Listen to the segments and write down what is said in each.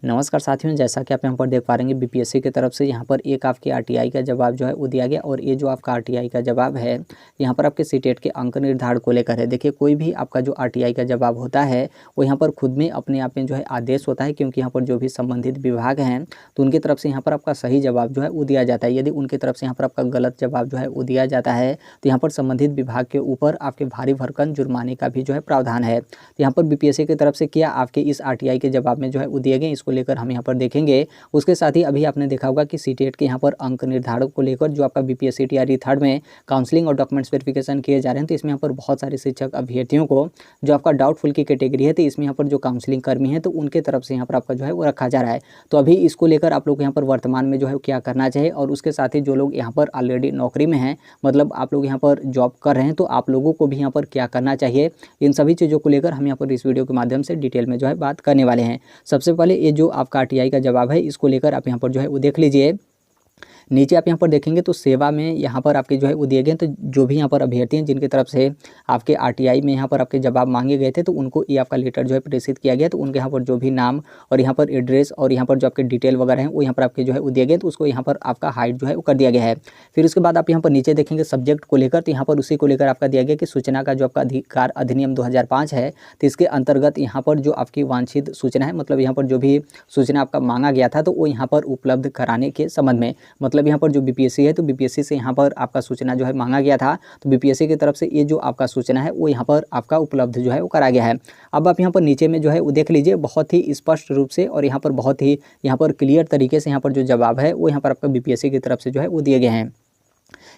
नमस्कार साथियों, जैसा कि आप यहाँ पर देख पा रहे हैं बीपीएससी की तरफ से यहाँ पर एक आपके आरटीआई का जवाब जो है वो दिया गया। और ये जो आपका आरटीआई का जवाब है यहाँ पर आपके सीटेट के अंक निर्धारण को लेकर है। देखिए, कोई भी आपका जो आरटीआई का जवाब होता है वो यहाँ पर खुद में अपने आप में जो है आदेश होता है, क्योंकि यहाँ पर जो भी संबंधित विभाग हैं तो उनकी तरफ से यहाँ पर आपका सही जवाब जो है वो दिया जाता है। यदि उनकी तरफ से यहाँ पर आपका गलत जवाब जो है वो दिया जाता है तो यहाँ पर संबंधित विभाग के ऊपर आपके भारी भरकम जुर्माने का भी जो है प्रावधान है। तो यहाँ पर बीपीएससी की तरफ से क्या आपके इस आरटीआई के जवाब में जो है वो दिए गए, इसको लेकर हम यहाँ पर देखेंगे। उसके साथ ही अभी आपने देखा होगा कि सीटेट के यहाँ पर अंक निर्धारक को लेकर जो आपका बीपीएससी टीआरई थर्ड में काउंसलिंग और डॉक्यूमेंट्स वेरिफिकेशन किए जा रहे हैं, तो इसमें यहाँ पर बहुत सारे शिक्षक अभ्यर्थियों को जो आपका डाउटफुल की कैटेगरी है तो इसमें यहाँ पर जो काउंसलिंग कर्मी है तो उनके तरफ से यहाँ पर आपका जो है वो रखा जा रहा है। तो अभी इसको लेकर आप लोग यहाँ पर वर्तमान में जो है क्या करना चाहिए, और उसके साथ ही जो लोग यहाँ पर ऑलरेडी नौकरी में हैं, मतलब आप लोग यहाँ पर जॉब कर रहे हैं, तो आप लोगों को भी यहाँ पर क्या करना चाहिए, इन सभी चीज़ों को लेकर हम यहाँ पर इस वीडियो के माध्यम से डिटेल में जो है बात करने वाले हैं। सबसे पहले ये जो आपका आरटीआई का जवाब है इसको लेकर आप यहाँ पर जो है वो देख लीजिए। नीचे आप यहाँ पर देखेंगे तो सेवा में यहाँ पर आपके जो है वो दिए गए। तो जो भी यहाँ पर अभ्यर्थी हैं जिनकी तरफ से आपके आरटीआई में यहाँ पर आपके जवाब मांगे गए थे तो उनको ये आपका लेटर जो है प्रेषित किया गया। तो उनके यहाँ पर जो भी नाम और यहाँ पर एड्रेस और यहाँ पर जो आपके डिटेल वगैरह हैं वो यहाँ पर आपके जो है वो दिए गए, तो उसको यहाँ पर आपका हाइड जो है वो कर दिया गया है। फिर उसके बाद आप यहाँ पर नीचे देखेंगे सब्जेक्ट को लेकर, तो यहाँ पर उसी को लेकर आपका दिया गया कि सूचना का जो आपका अधिकार अधिनियम 2005 है तो इसके अंतर्गत यहाँ पर जो आपकी वांछित सूचना है, मतलब यहाँ पर जो भी सूचना आपका मांगा गया था तो वो यहाँ पर उपलब्ध कराने के संबंध में, मतलब यहाँ पर जो बीपीएससी है तो बीपीएससी से यहाँ पर आपका सूचना जो है मांगा गया था, तो बीपीएससी की तरफ से ये जो आपका सूचना है वो यहाँ पर आपका उपलब्ध जो है वो करा गया है। अब आप यहाँ पर नीचे में जो है वो देख लीजिए, बहुत ही स्पष्ट रूप से और यहाँ पर बहुत ही यहाँ पर क्लियर तरीके से यहाँ पर जो जवाब है वो यहाँ पर आपका बीपीएससी की तरफ से जो है वो दिए गए हैं।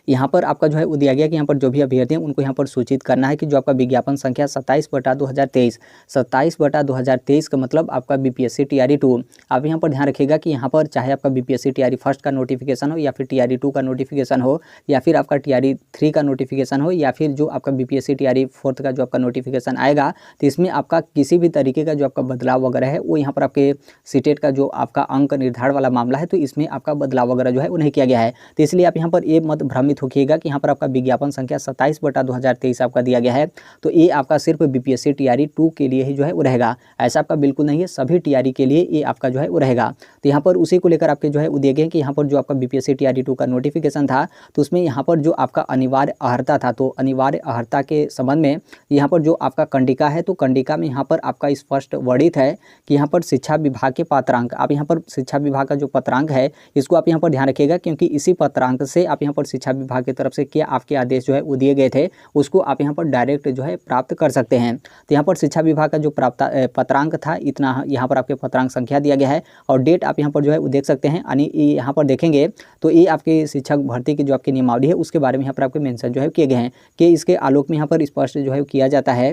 यहाँ पर आपका जो है वो दिया गया कि यहाँ पर जो भी अभ्यर्थी हैं उनको यहाँ पर सूचित करना है कि जो आपका विज्ञापन संख्या 27/2023 का मतलब आपका बीपीएससी टीआरई 2। आप यहाँ पर ध्यान रखिएगा कि यहाँ पर चाहे आपका बीपीएससी टीआरई फर्स्ट का नोटिफिकेशन हो या फिर टीआरई 2 का नोटिफिकेशन हो या फिर आपका टीआरई 3 का नोटिफिकेशन हो या फिर जो आपका बीपीएससी टीआरई 4 का जो आपका नोटिफिकेशन आएगा, तो इसमें आपका किसी भी तरीके का जो आपका बदलाव वगैरह है वो यहाँ पर आपके सीटेट का जो आपका अंक निर्धारण वाला मामला है तो इसमें आपका बदलाव वगैरह जो है वो नहीं किया गया है। तो इसलिए आप यहाँ पर ये मत भ्रमित होइएगा कि यहाँ पर आपका विज्ञापन संख्या 27/2023 आपका दिया गया है तो ये आपका सिर्फ बीपीएससी टीआरई 2 के लिए ही जो है वो रहेगा। ऐसा आपका बिल्कुल नहीं है, सभी टीआरई के लिए ये आपका जो है वो रहेगा। तो यहाँ पर उसी को लेकर आपके जो है वो दिए गए कि यहाँ पर जो आपका बीपीएससी टीआरई 2 का नोटिफिकेशन था तो उसमें यहाँ पर जो आपका अनिवार्य अर्हता था, तो अनिवार्य अर्हता के संबंध में यहाँ पर जो आपका कंडिका है तो कंडिका में यहाँ पर आपका स्पष्ट वर्णित है कि यहाँ पर शिक्षा विभाग के पत्रांक, आप यहाँ पर शिक्षा विभाग का जो पत्रांक है इसको आप यहाँ पर ध्यान रखिएगा, क्योंकि इसी पत्रांक से आप यहाँ पर शिक्षा विभाग की तरफ से क्या आपके आदेश जो है वो दिए गए थे उसको आप यहाँ पर डायरेक्ट जो है प्राप्त कर सकते हैं। तो यहाँ पर शिक्षा विभाग का जो प्राप्त पत्रांक था इतना यहाँ पर आपके पत्रांक संख्या दिया गया है और डेट आप यहाँ पर जो है वो देख सकते हैं। यानी यहाँ पर देखेंगे तो ये आपके शिक्षक भर्ती की जो आपकी नियमावली है उसके बारे में यहाँ पर आपके मेंशन जो है किए गए हैं कि इसके आलोक में यहाँ पर स्पष्ट जो है किया जाता है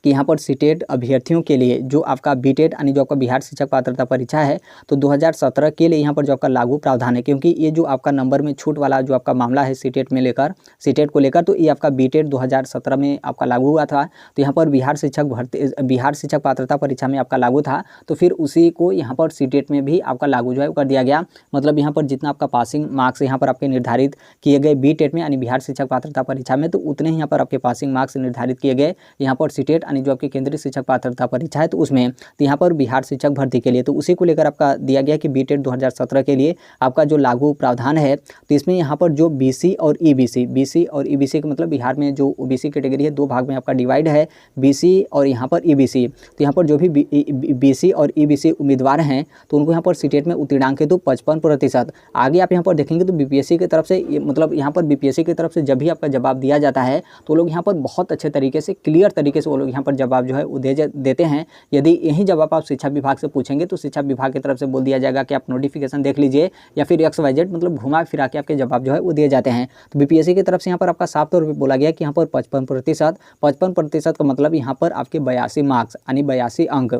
कि यहाँ पर सीटेट अभ्यर्थियों के लिए जो आपका बीटेट यानी जो आपका बिहार शिक्षक पात्रता परीक्षा है तो 2017 के लिए यहाँ पर जो आपका लागू प्रावधान है, क्योंकि ये जो आपका नंबर में छूट वाला जो आपका मामला है सीटेट को लेकर तो ये आपका बीटेट 2017 में आपका लागू हुआ था। तो यहाँ पर बिहार शिक्षक पात्रता परीक्षा में आपका लागू था, तो फिर उसी को यहाँ पर सीटेट में भी आपका लागू जो है कर दिया गया। मतलब यहाँ पर जितना आपका पासिंग मार्क्स यहाँ पर आपके निर्धारित किए गए बीटेट में यानी बिहार शिक्षक पात्रता परीक्षा में, तो उतने ही यहाँ पर आपके पासिंग मार्क्स निर्धारित किए गए यहाँ पर सीटेट यानी जो आपकी केंद्रीय शिक्षक पात्रता परीक्षा है तो उसमें, तो यहाँ पर बिहार शिक्षक भर्ती के लिए तो उसी को लेकर आपका दिया गया कि बीटेट 2017 के लिए आपका जो लागू प्रावधान है तो इसमें यहाँ पर जो बीसी और ईबीसी का मतलब बिहार में जो ओबीसी कैटेगरी है दो भाग में आपका डिवाइड है, बीसी और यहाँ पर ईबीसी। तो यहाँ पर जो भी बीसी और ईबीसी उम्मीदवार हैं तो उनको यहाँ पर सीटेट में उत्तीर्णांक हेतु 55%। आगे आप यहाँ पर देखेंगे तो बीपीएससी की तरफ से मतलब यहाँ पर बीपीएससी की तरफ से जब भी आपका जवाब दिया जाता है तो लोग यहाँ पर बहुत अच्छे तरीके से क्लियर तरीके से वो लोग यहाँ पर जवाब जो है वो देते हैं। यदि यही जवाब आप शिक्षा विभाग से पूछेंगे तो शिक्षा विभाग की तरफ से बोल दिया जाएगा कि आप नोटिफिकेशन देख लीजिए या फिर XYZ मतलब घुमा फिरा के आपके जवाब जो है वो दिए जाते हैं। तो बीपीएससी की तरफ से यहाँ पर आपका साफ तौर पर बोला गया कि यहाँ पर 55% का मतलब यहाँ पर आपके 82 मार्क्स यानी 82 अंक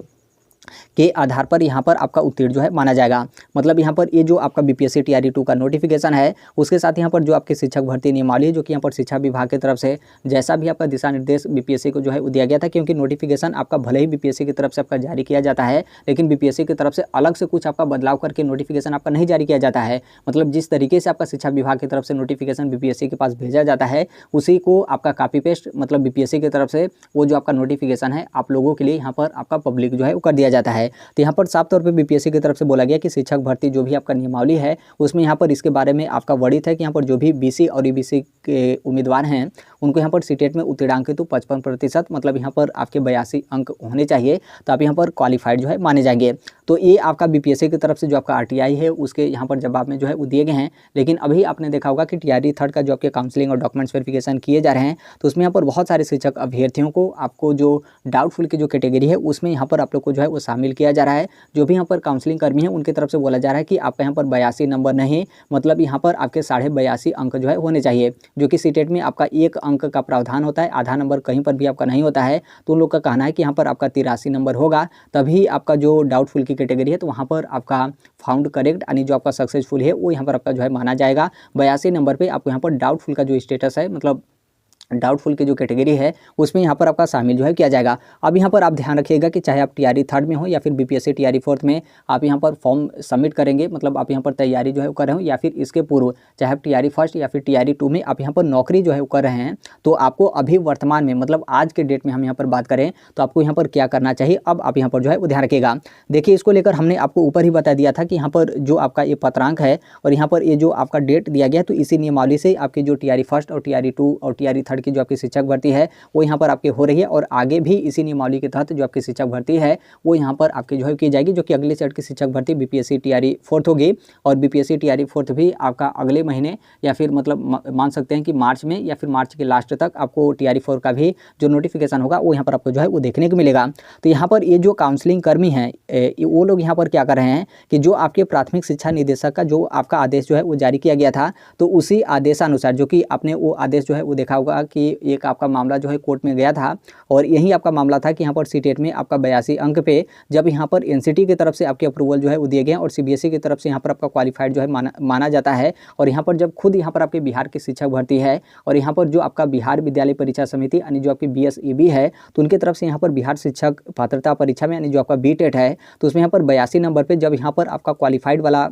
के आधार पर यहाँ पर आपका उत्तीर्ण जो है माना जाएगा। मतलब यहाँ पर ये जो आपका बीपीएससी टीआरई 2 का नोटिफिकेशन है उसके साथ यहाँ पर जो आपके शिक्षक भर्ती नियमावली है जो कि यहाँ पर शिक्षा विभाग की तरफ से जैसा भी आपका दिशा निर्देश बीपीएससी को जो है दिया गया था, क्योंकि नोटिफिकेशन आपका भले ही बीपीएससी की तरफ से आपका जारी किया जाता है लेकिन बीपीएससी की तरफ से अलग से कुछ आपका बदलाव करके नोटिफिकेशन आपका नहीं जारी किया जाता है। मतलब जिस तरीके से आपका शिक्षा विभाग की तरफ से नोटिफिकेशन बीपीएससी के पास भेजा जाता है उसी को आपका कॉपी पेस्ट मतलब बीपीएससी की तरफ से वो जो आपका नोटिफिकेशन है आप लोगों के लिए यहाँ पर आपका पब्लिक जो है वो कर दिया जाता है। तो यहाँ पर साफ तौर पे बीपीएससी की तरफ से बोला गया कि शिक्षक भर्ती जो भी आपका नियमावली है उसमें यहाँ पर इसके बारे में आपका वर्णित है कि यहाँ पर जो भी बीसी और ईबीसी के उम्मीदवार हैं उनको यहाँ पर सीटेट में उत्तीर्णांक तो 55% मतलब यहाँ पर आपके 82 अंक होने चाहिए, तो आप यहाँ पर क्वालिफाइड जो है माने जाएंगे। तो ये आपका बीपीएससी की तरफ से जो आपका आरटीआई है उसके यहाँ पर जवाब में जो है वो दिए गए हैं। लेकिन अभी आपने देखा होगा कि टीआरई थर्ड का जो आपके काउंसलिंग और डॉक्यूमेंट्स वेरिफिकेशन किए जा रहे हैं तो उसमें यहाँ पर बहुत सारे शिक्षक अभ्यर्थियों को आपको जो डाउटफुल की जो कैटेगरी है उसमें यहाँ पर आप लोग को जो है वो शामिल किया जा रहा है। जो भी यहाँ पर काउंसलिंग कर्मी है उनकी तरफ से बोला जा रहा है कि आपका यहाँ पर 82 नंबर नहीं, मतलब यहाँ पर आपके 82.5 अंक जो है होने चाहिए, जो कि सीटेट में आपका 1 अंक का प्रावधान होता है, आधा नंबर कहीं पर भी आपका नहीं होता है। तो उन लोग का कहना है कि यहाँ पर आपका 83 नंबर होगा तभी आपका जो डाउटफुल की कैटेगरी है तो वहाँ पर आपका फाउंड करेक्ट यानी जो आपका सक्सेसफुल है वो यहाँ पर आपका जो है माना जाएगा। 82 नंबर पे आपको यहाँ पर डाउटफुल का जो स्टेटस है मतलब डाउटफुल की जो कैटेगरी है उसमें यहाँ पर आपका शामिल जो है किया जाएगा। अब यहाँ पर आप ध्यान रखिएगा कि चाहे आप टीआरई थर्ड में हो या फिर बीपीएससी टीआरई फोर्थ में आप यहाँ पर फॉर्म सबमिट करेंगे, मतलब आप यहाँ पर तैयारी जो है वो कर रहे हो या फिर इसके पूर्व चाहे आप टीआरई फर्स्ट या फिर टीआरई टू में आप यहाँ पर नौकरी जो है वो कर रहे हैं, तो आपको अभी वर्तमान में मतलब आज के डेट में हम यहाँ पर बात करें तो आपको यहाँ पर क्या करना चाहिए। अब आप यहाँ पर जो है वो ध्यान रखिएगा। देखिए इसको लेकर हमने आपको ऊपर ही बता दिया था कि यहाँ पर जो आपका ये पत्रांक है और यहाँ पर ये जो आपका डेट दिया गया है तो इसी नियमावली से आपकी जो टीआरई फर्स्ट और टीआरई टू और टीआरई थर्ड की जो आपकी शिक्षक भर्ती है वो यहाँ पर आपके हो रही है और आगे भी इसी नियमावली के तहत जो आपकी शिक्षक भर्ती है वो यहाँ पर आपकी जो है की जाएगी, जो कि अगले सेट की शिक्षक भर्ती बीपीएससी टीआरई फोर्थ होगी। और बीपीएससी टीआरई फोर्थ भी आपका अगले महीने या फिर मतलब मान सकते हैं कि मार्च में या फिर मार्च के लास्ट तक आपको टीआरई फोर का भी जो नोटिफिकेशन होगा वो यहाँ पर आपको जो है वो देखने को मिलेगा। तो यहाँ पर ये जो काउंसलिंग कर्मी हैं वो लोग यहाँ पर क्या कर रहे हैं कि जो आपके प्राथमिक शिक्षा निदेशक का जो आपका आदेश जो है वो जारी किया गया था तो उसी आदेशानुसार जो कि आपने वो आदेश जो है वो देखा होगा कि एक आपका मामला जो है कोर्ट में गया था और यही आपका मामला था कि यहाँ पर सीटेट में आपका 82 अंक पे जब यहाँ पर एनसीटी की तरफ से आपके अप्रूवल जो है वो दिए गए और सीबीएसई की तरफ से यहाँ पर आपका क्वालिफाइड जो है माना जाता है। और यहाँ पर जब खुद यहाँ पर आपके बिहार की शिक्षक भर्ती है और यहाँ पर जो आपका बिहार विद्यालय परीक्षा समिति यानी जो आपकी बीएसईबी है तो उनकी तरफ से यहाँ पर बिहार शिक्षक पात्रता परीक्षा में यानी जो आपका बीटेट है तो उसमें यहाँ पर 82 नंबर पर जब यहाँ पर आपका क्वालिफाइड वाला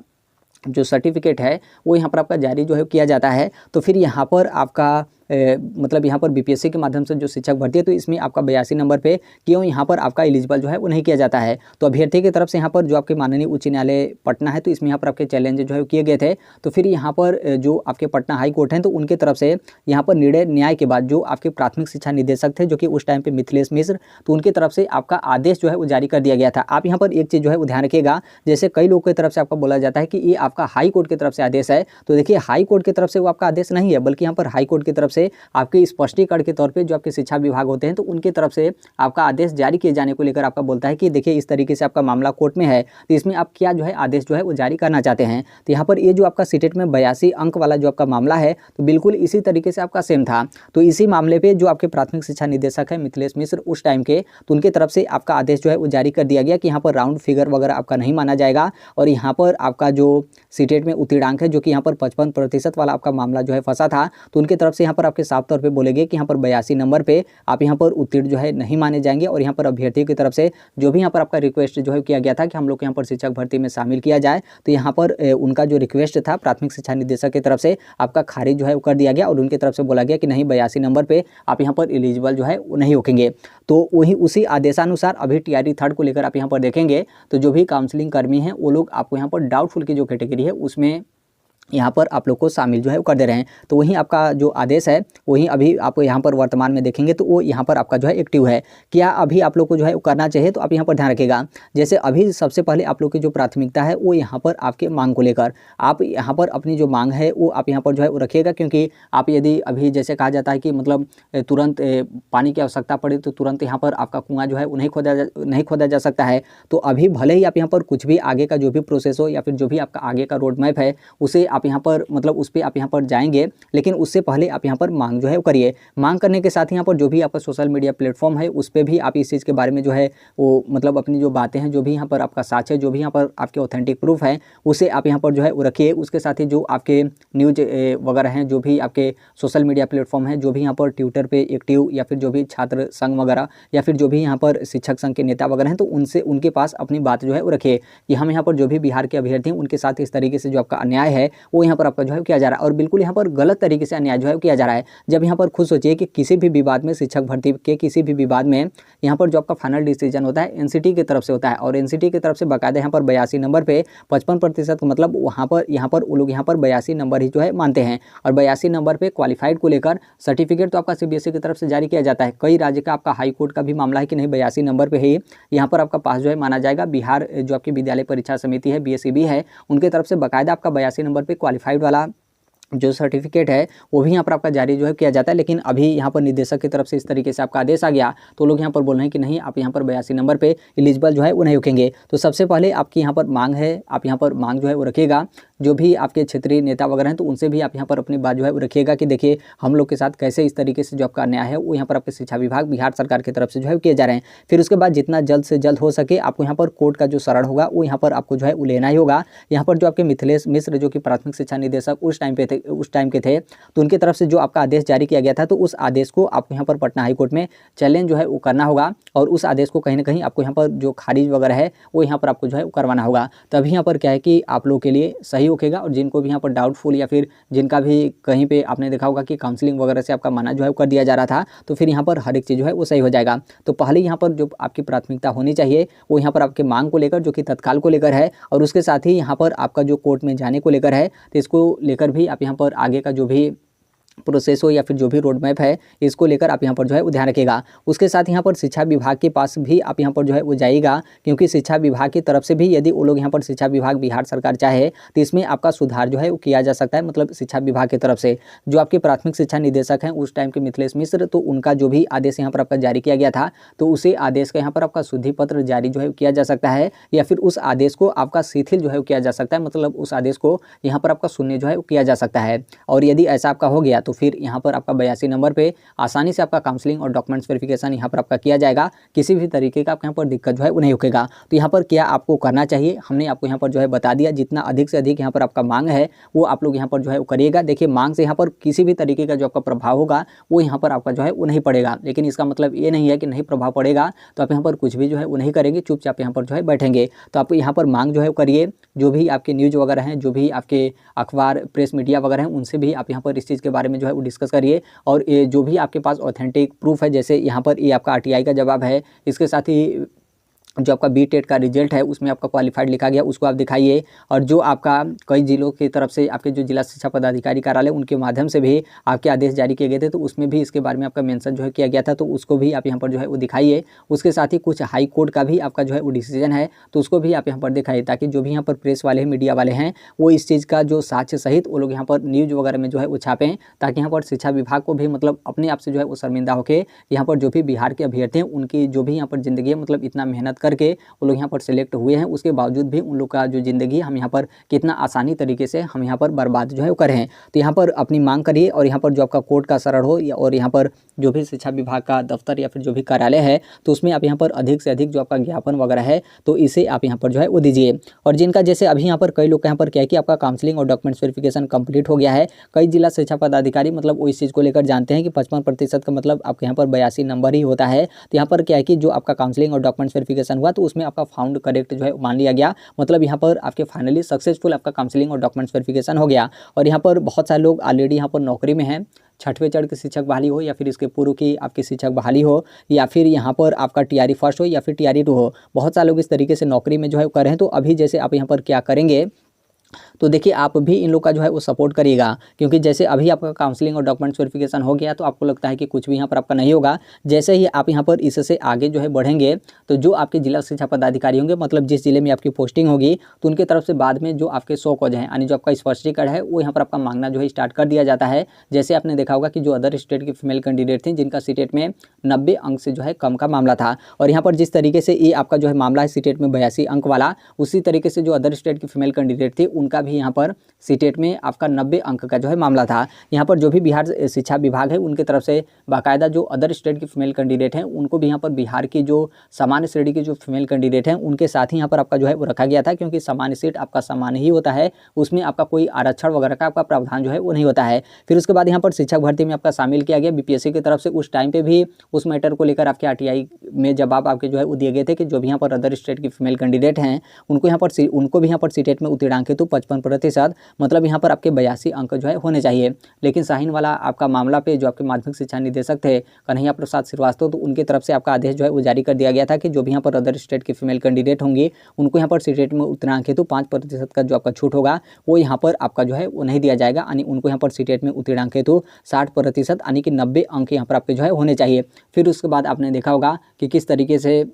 जो सर्टिफिकेट है वो यहाँ पर आपका जारी जो है किया जाता है तो फिर यहाँ पर आपका मतलब यहाँ पर बीपीएससी के माध्यम से जो शिक्षक भर्ती है तो इसमें आपका 82 नंबर पे क्यों यहाँ पर आपका एलिजिबल जो है वो नहीं किया जाता है। तो अभ्यर्थी की तरफ से यहाँ पर जो आपके माननीय उच्च न्यायालय पटना है तो इसमें यहाँ पर आपके चैलेंज जो है किए गए थे। तो फिर यहाँ पर जो आपके पटना हाई कोर्ट हैं तो उनके तरफ से यहाँ पर निर्णय न्याय के बाद जो आपके प्राथमिक शिक्षा निदेशक थे जो कि उस टाइम पे मिथिलेश मिश्र, तो उनकी तरफ से आपका आदेश जो है वो जारी कर दिया गया था। आप यहाँ पर एक चीज़ जो है वो ध्यान रखिएगा, जैसे कई लोगों की तरफ से आपका बोला जाता है कि ये आपका हाई कोर्ट की तरफ से आदेश है, तो देखिए हाई कोर्ट की तरफ से वो आपका आदेश नहीं है बल्कि यहाँ पर हाई कोर्ट की तरफ से आपके स्पष्टीकरण के तौर पे जो आपके शिक्षा विभाग होते हैं तो उनकी तरफ से आपका आदेश जारी किए जाने को लेकर आपका बोलता है कि देखिए इस तरीके से आपका मामला कोर्ट में है तो इसमें आप क्या जो है आदेश जो है वो जारी करना चाहते हैं। तो यहाँ पर ये जो आपका सीटेट में 82 अंक वाला जो आपका मामला है तो बिल्कुल इसी तरीके से आपका सेम था। तो इसी मामले पे जो आपके प्राथमिक शिक्षा निदेशक है मिथिलेश मिश्र उस टाइम के, तो उनकी तरफ से आपका आदेश जो है वो जारी कर दिया गया कि यहाँ पर राउंड फिगर वगैरह आपका नहीं माना जाएगा और यहाँ पर आपका जो सीटेट में उत्तीर्णांक है जो कि यहाँ पर 55% वाला आपका मामला जो है फंसा था तो उनकी तरफ से यहाँ पर आपके साफ तौर पर बोलेंगे कि यहाँ पर 82 नंबर पे आप यहाँ पर उत्तीर्ण जो है नहीं माने जाएंगे। और यहाँ पर अभ्यर्थियों की तरफ से जो भी यहाँ पर आपका रिक्वेस्ट जो है किया गया था कि हम लोग यहाँ पर शिक्षक भर्ती में शामिल किया जाए तो यहाँ पर उनका जो रिक्वेस्ट था प्राथमिक शिक्षा निदेशक की तरफ से आपका खारिज जो है कर दिया गया और उनकी तरफ से बोला गया कि नहीं 82 नंबर पे आप यहाँ पर एलिजिबल जो है नहीं होंगे। तो वही उसी आदेशानुसार अभी टीआरई थर्ड को लेकर आप यहाँ पर देखेंगे तो जो भी काउंसलिंग कर्मी हैं वो लोग आपको यहाँ पर डाउटफुल की जो कैटेगरी है उसमें यहाँ पर आप लोग को शामिल जो है वो कर दे रहे हैं। तो वहीं आपका जो आदेश है वहीं अभी आप यहाँ पर वर्तमान में देखेंगे तो वो यहाँ पर आपका जो है एक्टिव है। क्या अभी आप लोग को जो है वो करना चाहिए तो आप यहाँ पर ध्यान रखिएगा, जैसे अभी सबसे पहले आप लोग की जो प्राथमिकता है वो यहाँ पर आपके मांग को लेकर आप यहाँ पर अपनी जो मांग है वो आप यहाँ पर जो है वो रखिएगा, क्योंकि आप यदि अभी जैसे कहा जाता है कि मतलब तुरंत पानी की आवश्यकता पड़े तो तुरंत यहाँ पर आपका कुआँ जो है वो नहीं खोदा जा सकता है। तो अभी भले ही आप यहाँ पर कुछ भी आगे का जो भी प्रोसेस हो या फिर जो भी आपका आगे का रोड मैप है उसे आप यहाँ पर मतलब उस पर आप यहाँ पर जाएंगे, लेकिन उससे पहले आप यहाँ पर मांग जो है वो करिए। मांग करने के साथ यहाँ पर जो भी आपका सोशल मीडिया प्लेटफॉर्म है उस पर भी आप इस चीज़ के बारे में जो है वो मतलब अपनी जो बातें हैं जो भी यहाँ पर आपका साक्ष्य है जो भी यहाँ पर आपके ऑथेंटिक प्रूफ है उसे आप यहाँ पर जो है वो रखिए। उसके साथ ही जो आपके न्यूज वगैरह हैं जो भी आपके सोशल मीडिया प्लेटफॉर्म है जो भी यहाँ पर ट्विटर पे एक्टिव या फिर जो भी छात्र संघ वगैरह या फिर जो भी यहाँ पर शिक्षक संघ के नेता वगैरह हैं तो उनसे उनके पास अपनी बात जो है वो रखिए कि हम यहाँ पर जो भी बिहार के अभ्यर्थी हैं उनके साथ इस तरीके से जो आपका अन्याय है वो यहाँ पर आपका जो है किया जा रहा है, और बिल्कुल यहाँ पर गलत तरीके से अन्याय जो है किया जा रहा है। जब यहाँ पर खुद सोचिए कि किसी भी विवाद में, शिक्षक भर्ती के किसी भी विवाद में यहाँ पर जो आपका फाइनल डिसीजन होता है एनसीटी की तरफ से होता है, और एनसीटी की तरफ से बाकायदा यहाँ पर 82 नंबर पे 55% मतलब यहाँ पर वो लोग यहाँ पर 82 नंबर ही जो है मानते हैं, और 82 नंबर पे क्वालिफाइड को लेकर सर्टिफिकेट तो आपका सीबीएसई की तरफ से जारी किया जाता है। कई राज्य का आपका हाई कोर्ट का भी मामला है कि नहीं 82 नंबर पे ही यहाँ पर आपका पास जो है माना जाएगा। बिहार जो आपकी विद्यालय परीक्षा समिति है बीएसईबी है, उनके तरफ से बाकायदा आपका 82 नंबर पे क्वालिफाइड वाला जो सर्टिफिकेट है वो भी यहाँ पर आपका जारी जो है किया जाता है। लेकिन अभी यहाँ पर निदेशक की तरफ से इस तरीके से आपका आदेश आ गया, तो लोग यहाँ पर बोल रहे हैं कि नहीं, आप यहाँ पर 82 नंबर पे एलिजिबल जो है वो नहीं रुकेंगे। तो सबसे पहले आपकी यहाँ पर मांग है, आप यहाँ पर मांग जो है वो रखिएगा। जो भी आपके क्षेत्रीय नेता वगैरह हैं तो उनसे भी आप यहाँ पर अपनी बात जो है वो रखिएगा कि देखिए हम लोग के साथ कैसे इस तरीके से जो आपका अन्याय है वो यहाँ पर आपके शिक्षा विभाग बिहार सरकार की तरफ से जो है किए जा रहे हैं। फिर उसके बाद जितना जल्द से जल्द हो सके आपको यहाँ पर कोर्ट का जो शरण होगा वो यहाँ पर आपको जो है वो लेना ही होगा। यहाँ पर जो आपके मिथिलेश मिश्र जो कि प्राथमिक शिक्षा निदेशक उस टाइम के थे, तो उनकी तरफ से जो आपका आदेश जारी किया गया था, तो उस आदेश को आपको यहाँ पर पटना हाई कोर्ट में चैलेंज जो है वो करना होगा, और उस आदेश को कहीं ना कहीं आपको यहाँ पर जो खारिज वगैरह है वो यहाँ पर आपको जो है वो करवाना होगा। तभी यहाँ पर क्या है कि आप लोगों के लिए सही होगा। और जिनको भी यहाँ पर डाउटफुल या फिर जिनका भी कहीं पे आपने देखा होगा कि काउंसलिंग वगैरह से आपका मना जो है वो कर दिया जा रहा था, तो फिर यहाँ पर हर एक चीज़ जो है वो सही हो जाएगा। तो पहले यहाँ पर जो आपकी प्राथमिकता होनी चाहिए वो यहाँ पर आपके मांग को लेकर जो कि तत्काल को लेकर है, और उसके साथ ही यहाँ पर आपका जो कोर्ट में जाने को लेकर है, तो इसको लेकर भी आप यहाँ पर आगे का जो भी प्रोसेस हो या फिर जो भी रोड मैप है इसको लेकर आप यहाँ पर जो है वो ध्यान रखिएगा। उसके साथ यहाँ पर शिक्षा विभाग के पास भी आप यहाँ पर जो है वो जाइएगा, क्योंकि शिक्षा विभाग की तरफ से भी यदि वो लोग यहाँ पर शिक्षा विभाग बिहार सरकार चाहे तो इसमें आपका सुधार जो है वो किया जा सकता है। मतलब शिक्षा विभाग की तरफ से जो आपके प्राथमिक शिक्षा निदेशक हैं उस टाइम के मिथिलेश मिश्र, तो उनका जो भी आदेश यहाँ पर आपका जारी किया गया था, तो उसी आदेश का यहाँ पर आपका शुद्धि पत्र जारी जो है किया जा सकता है, या फिर उस आदेश को आपका शिथिल जो है किया जा सकता है। मतलब उस आदेश को यहाँ पर आपका शून्य जो है किया जा सकता है। और यदि ऐसा आपका हो गया तो फिर यहाँ पर आपका 82 नंबर पे आसानी से आपका काउंसलिंग और डॉक्यूमेंट्स वेरिफिकेशन यहाँ पर आपका किया जाएगा। किसी भी तरीके का आपको यहाँ पर दिक्कत जो है वो नहीं होगा। तो यहाँ पर क्या आपको करना चाहिए हमने आपको यहाँ पर जो है बता दिया। जितना अधिक से अधिक यहाँ पर आपका मांग है वो आप लोग यहाँ पर जो है वो करिएगा। देखिए मांग से यहाँ पर किसी भी तरीके का जो आपका प्रभाव होगा वो यहाँ पर आपका जो है वो नहीं पड़ेगा, लेकिन इसका मतलब ये नहीं है कि नहीं प्रभाव पड़ेगा तो आप यहाँ पर कुछ भी जो है वो नहीं करेंगे, चुपचाप यहाँ पर जो है बैठेंगे। तो आप यहाँ पर मांग जो है वो करिए। जो भी आपके न्यूज़ वगैरह हैं, जो भी आपके अखबार प्रेस मीडिया वगैरह हैं, उनसे भी आप यहाँ पर इस चीज़ के बारे में जो है वो डिस्कस करिए। और ये जो भी आपके पास ऑथेंटिक प्रूफ है, जैसे यहाँ पर ये आपका आरटीआई का जवाब है, इसके साथ ही जो आपका बीटेट का रिजल्ट है उसमें आपका क्वालिफाइड लिखा गया उसको आप दिखाइए। और जो आपका कई जिलों की तरफ से आपके जो जिला शिक्षा पदाधिकारी कार्यालय उनके माध्यम से भी आपके आदेश जारी किए गए थे, तो उसमें भी इसके बारे में आपका मेंशन जो है किया गया था, तो उसको भी आप यहाँ पर जो है वो दिखाइए। उसके साथ ही कुछ हाई कोर्ट का भी आपका जो है वो डिसीजन है, तो उसको भी आप यहाँ पर दिखाइए, ताकि जो भी यहाँ पर प्रेस वाले हैं, मीडिया वाले हैं, वो इस चीज़ का जो साक्ष्य सहित वो लोग यहाँ पर न्यूज़ वगैरह में जो है वो छापें, ताकि यहाँ पर शिक्षा विभाग को भी मतलब अपने आप से जो है वो शर्मिंदा होकर यहाँ पर जो भी बिहार के अभ्यर्थी हैं उनकी जो भी यहाँ पर ज़िंदगी है, मतलब इतना मेहनत करके वो लोग यहाँ पर सिलेक्ट हुए हैं, उसके बावजूद भी उन लोग का जो ज़िंदगी हम यहाँ पर कितना आसानी तरीके से हम यहाँ पर बर्बाद जो है वो कर रहे हैं। तो यहाँ पर अपनी मांग करिए, और यहाँ पर जो आपका कोर्ट का शरण हो और यहाँ पर जो भी शिक्षा विभाग का दफ्तर या फिर जो भी कार्यालय है, तो उसमें आप यहाँ पर अधिक से अधिक जो आपका ज्ञापन वगैरह है तो इसे आप यहाँ पर जो है वो दीजिए। और जिनका जैसे अभी यहाँ पर कई लोग यहाँ पर क्या है कि आपका काउंसलिंग और डॉक्यूमेंट्स वेरिफिकेशन कंप्लीट हो गया है, कई जिला शिक्षा पदाधिकारी मतलब वो इस चीज़ को लेकर जानते हैं कि 55% का मतलब आपके यहाँ पर 82 नंबर ही होता है। तो यहाँ पर क्या है कि जो आपका काउंसलिंग और डॉक्यूमेंट्स वेरिफिकेशन हुआ तो उसमें आपका फाउंड करेक्ट जो है मान लिया गया, मतलब यहाँ पर आपके फाइनली सक्सेसफुल आपका काउंसलिंग और डॉक्यूमेंट्स वेरिफिकेशन हो गया। और यहाँ पर बहुत सारे लोग ऑलरेडी यहाँ पर नौकरी में हैं, छठवें चरण की शिक्षक बहाली हो या फिर इसके पूर्व की आपकी शिक्षक बहाली हो, या फिर यहाँ पर आपका टीआरई फर्स्ट हो या फिर टीआरई 2 हो, बहुत सारे लोग इस तरीके से नौकरी में जो है कर रहे हैं। तो अभी जैसे आप यहाँ पर क्या करेंगे, तो देखिए आप भी इन लोग का जो है वो सपोर्ट करिएगा, क्योंकि जैसे अभी आपका काउंसलिंग और डॉक्यूमेंट्स वेरिफिकेशन हो गया तो आपको लगता है कि कुछ भी यहाँ पर आपका नहीं होगा। जैसे ही आप यहाँ पर इससे आगे जो है बढ़ेंगे तो जो आपके जिला शिक्षा पदाधिकारी होंगे, मतलब जिस जिले में आपकी पोस्टिंग होगी, तो उनके तरफ से बाद में जो आपके 100 कॉज हैं यानी जो आपका स्पष्टीकरण है वो यहाँ पर आपका मांगना जो है स्टार्ट कर दिया जाता है। जैसे आपने देखा होगा कि जो अदर स्टेट की फीमेल कैंडिडेट थी जिनका सीटेट में 90 अंक से जो है कम का मामला था, और यहाँ पर जिस तरीके से ये आपका जो है मामला है सीटेट में 82 अंक वाला, उसी तरीके से जो अदर स्टेट की फीमेल कैंडिडेट थी उनका भी यहाँ पर सीटेट में आपका 90 अंक का जो है मामला था। यहाँ पर जो भी बिहार शिक्षा विभाग है उनके तरफ से बाकायदा जो अदर स्टेट की फीमेल कैंडिडेट हैं उनको भी यहाँ पर बिहार की जो सामान्य श्रेणी की जो फीमेल कैंडिडेट हैं उनके साथ ही यहाँ पर आपका जो है वो रखा गया था, क्योंकि सामान्य सीट आपका सामान्य ही होता है, उसमें आपका कोई आरक्षण वगैरह का आपका प्रावधान जो है वो नहीं होता है। फिर उसके बाद यहाँ पर शिक्षक भर्ती में आपका शामिल किया गया बीपीएससी की तरफ से। उस टाइम पे भी उस मैटर को लेकर आपके आरटीआई में जवाब आपके जो है वो दिए गए थे कि जो भी यहाँ पर अदर स्टेट की फीमेल कैंडिडेट हैं उनको भी यहाँ पर सीटेट में उत्तीर्णांक हेतु तो 55%, मतलब यहाँ पर आपके 82 अंक जो है होने चाहिए। लेकिन शाहीन वाला आपका मामला पे जो आपके माध्यमिक शिक्षा निदेशक थे कन्हैया प्रसाद श्रीवास्तव, तो उनकी तरफ से आपका आदेश जो है वो जारी कर दिया गया था कि जो भी यहाँ पर अदर स्टेट के फीमेल कैंडिडेट होंगी उनको यहाँ पर सीटेट में उत्तीर्णांक हेतु 5% का जो आपका छूट होगा वो यहाँ पर आपका जो है वो नहीं दिया जाएगा, यानी उनको यहाँ पर सीटेट में उत्तीर्णांक हेतु 60% यानी कि 90 अंक यहाँ पर आपके जो है होने चाहिए। फिर उसके बाद आपने देखा होगा कि किस तरीके से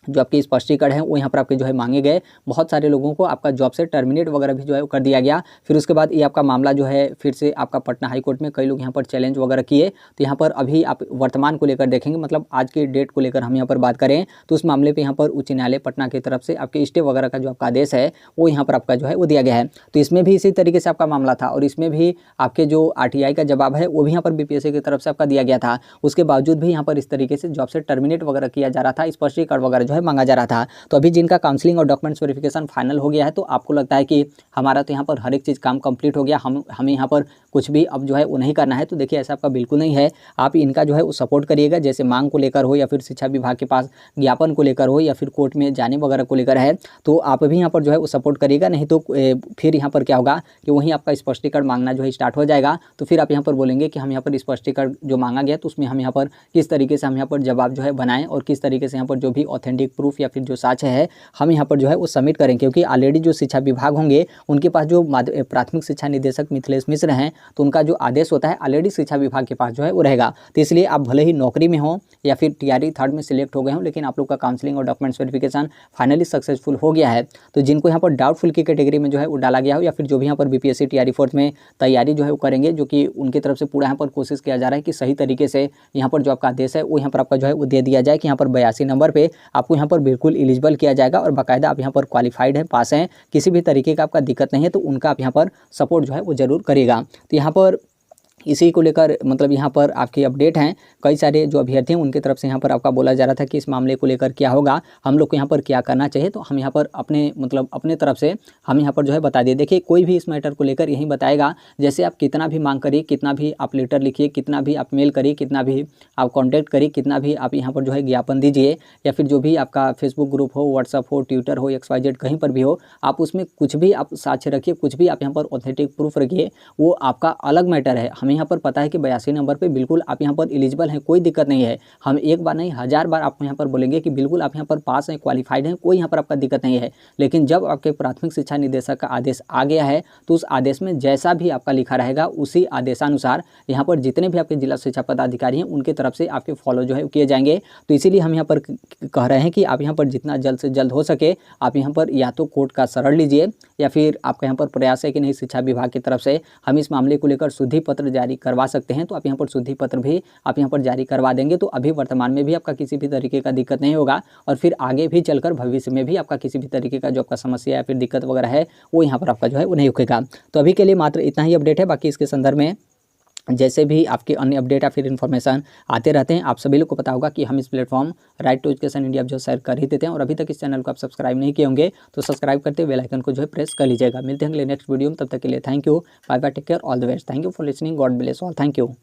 जो आपके स्पष्टीकरण है वो यहाँ पर आपके जो है मांगे गए। बहुत सारे लोगों को आपका जॉब से टर्मिनेट वगैरह भी जो है वो कर दिया गया। फिर उसके बाद ये आपका मामला जो है फिर से आपका पटना हाई कोर्ट में कई लोग यहाँ पर चैलेंज वगैरह किए। तो यहाँ पर अभी आप वर्तमान को लेकर देखेंगे, मतलब आज के डेट को लेकर हम यहाँ पर बात करें तो उस मामले पर यहाँ पर उच्च न्यायालय पटना की तरफ से आपके स्टे वगैरह का जो आपका आदेश है वो यहाँ पर आपका जो है वो दिया गया है। तो इसमें भी इसी तरीके से आपका मामला था और इसमें भी आपके जो RTI का जवाब है वो भी यहाँ पर BPSC की तरफ से आपका दिया गया था। उसके बावजूद भी यहाँ पर इस तरीके से जॉब से टर्मिनेट वगैरह किया जा रहा था, स्पष्टीकरण वगैरह जो है मांगा जा रहा था। तो अभी जिनका काउंसलिंग और डॉक्यूमेंट्स वेरिफिकेशन फाइनल हो गया है तो आपको लगता है कि हमारा तो यहाँ पर हर एक चीज़ काम कंप्लीट हो गया, हमें यहाँ पर कुछ भी अब जो है वो नहीं करना है, तो देखिए ऐसा आपका बिल्कुल नहीं है। आप इनका जो है वो सपोर्ट करिएगा, जैसे मांग को लेकर हो या फिर शिक्षा विभाग के पास ज्ञापन को लेकर हो या फिर कोर्ट में जाने वगैरह को लेकर है, तो आप भी यहाँ पर जो है वो सपोर्ट करिएगा। नहीं तो फिर यहाँ पर क्या होगा कि वहीं आपका स्पष्टीकरण मांगना जो है स्टार्ट हो जाएगा। तो फिर आप यहाँ पर बोलेंगे कि हम यहाँ पर स्पष्टीकरण जो मांगा गया तो उसमें हम यहाँ पर किस तरीके से हम यहाँ पर जवाब जो है बनाएं और किस तरीके से यहाँ पर जो भी ऑथेंटिक प्रूफ या फिर जो साक्ष्य है हम यहाँ पर जो है वो सबमिट करें, क्योंकि ऑलरेडी जो शिक्षा विभाग होंगे उनके पास जो प्राथमिक शिक्षा निदेशक मिथिलेश मिश्र हैं तो उनका जो आदेश होता है ऑलरेडी शिक्षा विभाग के पास जो है वो रहेगा। तो इसलिए आप भले ही नौकरी में हो या फिर TRE 3rd में सिलेक्ट हो गए हो, लेकिन आप लोग का काउंसलिंग और डॉक्यूमेंट्स वेरिफिकेशन फाइनली सक्सेसफुल हो गया है। तो जिनको यहाँ पर डाउटफुल की कैटेगरी में जो है वो डाला गया हो या फिर जो भी यहाँ पर BPSC TRE 4th में तैयारी जो है वो करेंगे, जो कि उनकी तरफ से पूरा यहाँ पर कोशिश किया जा रहा है कि सही तरीके से यहाँ पर जो आपका आदेश है वो यहाँ पर आपका जो है वो दे दिया जाए कि यहाँ पर 82 नंबर पर आपको यहाँ पर बिल्कुल एलिजिबल किया जाएगा और बाकायदा आप यहाँ पर क्वालिफाइड है, पास हैं, किसी भी तरीके का आपका दिक्कत नहीं है, तो उनका आप यहाँ पर सपोर्ट जो है वो ज़रूर करेगा। तो यहाँ पर इसी को लेकर मतलब यहाँ पर आपकी अपडेट हैं। कई सारे जो अभ्यर्थी हैं उनके तरफ से यहाँ पर आपका बोला जा रहा था कि इस मामले को लेकर क्या होगा, हम लोग को यहाँ पर क्या करना चाहिए। तो हम यहाँ पर अपने तरफ से हम यहाँ पर जो है बता दिए। देखिए कोई भी इस मैटर को लेकर यही बताएगा, जैसे आप कितना भी मांग करिए, कितना भी आप लेटर लिखिए, कितना भी आप मेल करिए, कितना भी आप कॉन्टैक्ट करिए, कितना भी आप यहाँ पर जो है ज्ञापन दीजिए या फिर जो भी आपका फेसबुक ग्रुप हो, व्हाट्सअप हो, ट्विटर हो, XYZ कहीं पर भी हो, आप उसमें कुछ भी आप साक्ष्य रखिए, कुछ भी आप यहाँ पर ऑथेंटिक प्रूफ रखिए, वो आपका अलग मैटर है। हमें यहाँ पर पता है कि 82 नंबर पे बिल्कुल आप यहाँ पर एलिजिबल हैं, कोई दिक्कत नहीं है। हम एक बार नहीं 1000 बार आपको यहाँ पर बोलेंगे कि बिल्कुल आप यहाँ पर पास हैं, क्वालिफाइड हैं, कोई यहाँ पर आपका दिक्कत नहीं है। लेकिन जब आपके प्राथमिक शिक्षा निदेशक का आदेश आ गया है तो उस आदेश में जैसा भी आपका लिखा रहेगा उसी आदेशानुसार यहाँ पर जितने भी आपके जिला शिक्षा पदाधिकारी हैं उनके तरफ से आपके फॉलो जो है किए जाएंगे। तो इसीलिए हम यहाँ पर कह रहे हैं कि आप यहाँ पर जितना जल्द से जल्द हो सके आप यहाँ पर या तो कोर्ट का शरण लीजिए या फिर आपका यहाँ पर प्रयास है कि नहीं शिक्षा विभाग की तरफ से हम इस मामले को लेकर शुद्धि पत्र जारी करवा सकते हैं, तो आप यहाँ पर शुद्धि पत्र भी आप यहाँ पर जारी करवा देंगे। तो अभी वर्तमान में भी आपका किसी भी तरीके का दिक्कत नहीं होगा और फिर आगे भी चलकर भविष्य में भी आपका किसी भी तरीके का जो आपका समस्या या फिर दिक्कत वगैरह है वो यहाँ पर आपका जो है वो नहीं रुकेगा। तो अभी के लिए मात्र इतना ही अपडेट है। बाकी इसके संदर्भ में जैसे भी आपके अन्य अपडेट या फिर इन्फॉर्मेशन आते रहते हैं, आप सभी लोग को पता होगा कि हम इस platform right to education India जो शेयर कर ही देते हैं। और अभी तक इस चैनल को आप सब्सक्राइब नहीं किए होंगे तो सब्सक्राइब करते बेल आइकन को जो है प्रेस कर लीजिएगा। मिलते हैं अगले नेक्स्ट वीडियो में, तब तक के लिए thank you, bye bye, take care, all the best. Thank you for listening, God bless all, thank you.